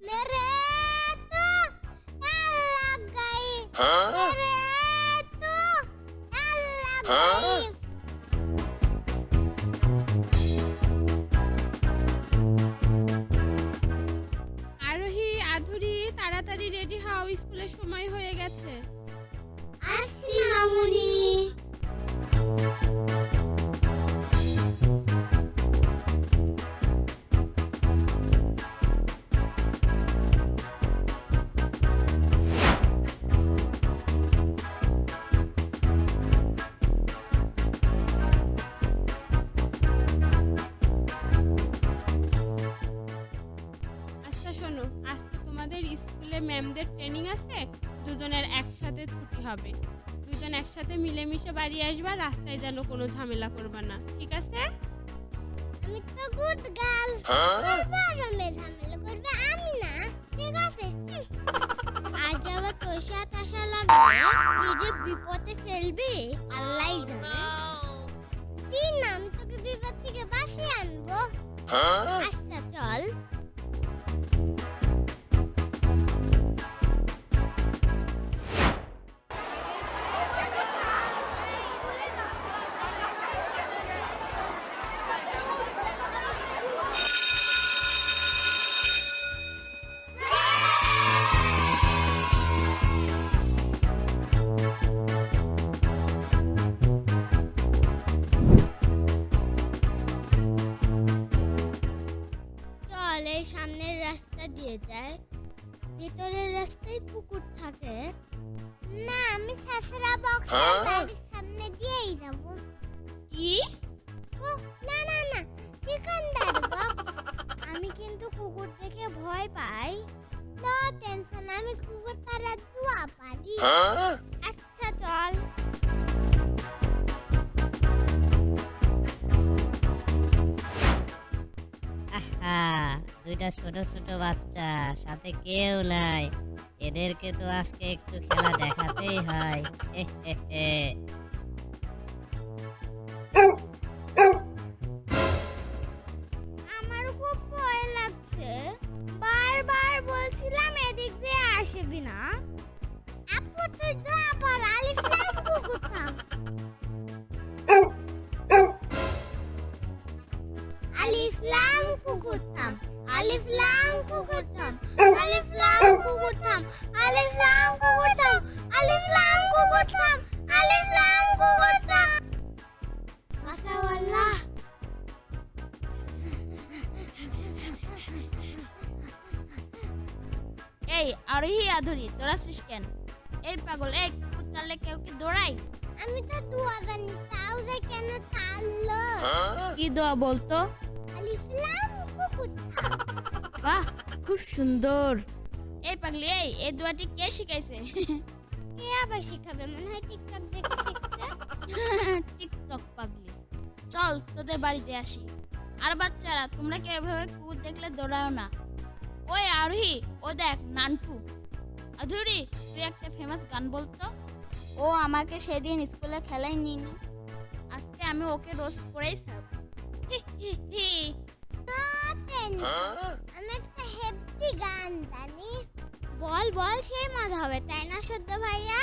मेरे तो लग गई मेरे तो लग गई আরোহী আধুরি তাড়াতাড়ি রেডি হও, স্কুলের সময় হয়ে গেছে। আসছি মামুনি। আচ্ছা শোনো, আজ তো তোমাদের স্কুলে ম্যামদের ট্রেনিং আছে, দুজনের একসাথে ছুটি হবে। দুজন একসাথে মিলেমিশে বাড়ি আসবা, রাস্তায় যেন কোনো ঝামেলা করবা না, ঠিক আছে? আমি তো গুড গার্ল করবে আর আমি ঝামেলা করবে আমি না, ঠিক আছে? আজ আবার তোর সাথে আসা লাগবে, কি যে বিপদে ফেলবি আল্লাহই জানে। তুই না, আমি তোকে বিপদ থেকে বাঁচিয়ে আনবো। আচ্ছা চল। চল এই সামনের রাস্তা দিয়ে যাই, ভিতরের রাস্তায় পুকুর থাকে। না, আমি শাশুড়া বক্সের বাড়ির সামনে দিয়েই যাব। কি? না না না, সিকান্দার বক্স। আমি কিন্তু কুকুর দেখে ভয় পাই। নো টেনশন, আমি কুকুর তারা দুয়া পারি। আচ্ছা চল। আহা, দুইটা ছোট ছোট বাচ্চা, সাথে কেউ নাই। এদেরকে তো আজকে একটু খেলা দেখাতেই হয়। হে হে হে। আমার খুব ভয় লাগছে, বারবার বলছিলাম এদিক দিয়ে আসবি না। আপু তুই দোয়া পড়, আলিফ লাম কুকুর থাম। আলিফ লাম কুকুর থাম, আলিফ লাম কুকুর থাম, আলিফ লাম কুকুর থাম, আলিফ লাম কুকুর থাম, আলিফ লাম কুকুর থাম, আলিফ লাম কুকুর থাম। মাশাআল্লাহ। এই আরোহী আধুরি, তোরা আসছিস কেন? এই পাগল, এই কুকুর টানলে কেউ কি দৌড়ায়? আমি তো দোয়া জানি, তাও যে কেন টানলো? কি দোয়া বলতো? আলিফ লাম কুকুর থাম। বাহ, খুব সুন্দর। এই পাগলি, এই দোয়াটি কে শিখাইছে? কে আবার শিখাবে? মনে হয় টিকটক দেখে শিখছে। টিকটক পাগলি। চল তোদের বাড়িতে আসি। আর বাচ্চারা, তোমরা কেউ এভাবে কুকুর দেখলে দৌড়াও না। ওই আরোহী, ও দেখ নান্টু। আধুরি, তুই একটা ফেমাস গান বলতো। ও আমাকে সেদিন স্কুলে খেলাই নিনি, আজকে আমি ওকে রোস্ট করেই ছাড়ব। হি হি হি। নো টেনশন, আমি একটা হেভি গান জানি। বল বল, সেই মজা হবে তাই না সদ্য ভাইয়া?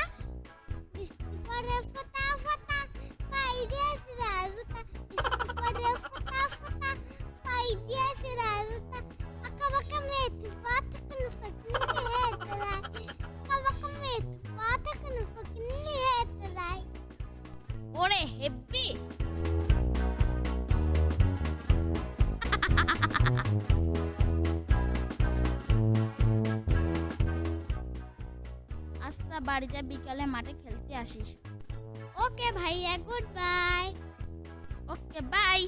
বৃষ্টি পড়ে ফোঁটা ফোঁটা, পাই দিয়েছে রাজুতা। বৃষ্টি পড়ে ফোঁটা ফোঁটা, পাই দিয়েছে রাজুতা। আঁকা বাঁকা মেথি পথ কোন ফকিনি হেতে রায়, আঁকা বাঁকা মেথি পথ কোন ফকিনি হেতে রায়। ওরে হেব্বি। আচ্ছা বাড়ি যা, বিকালে মাঠে খেলতে আসিস। ওকে ভাইয়া, গুড বাই। Okay bye.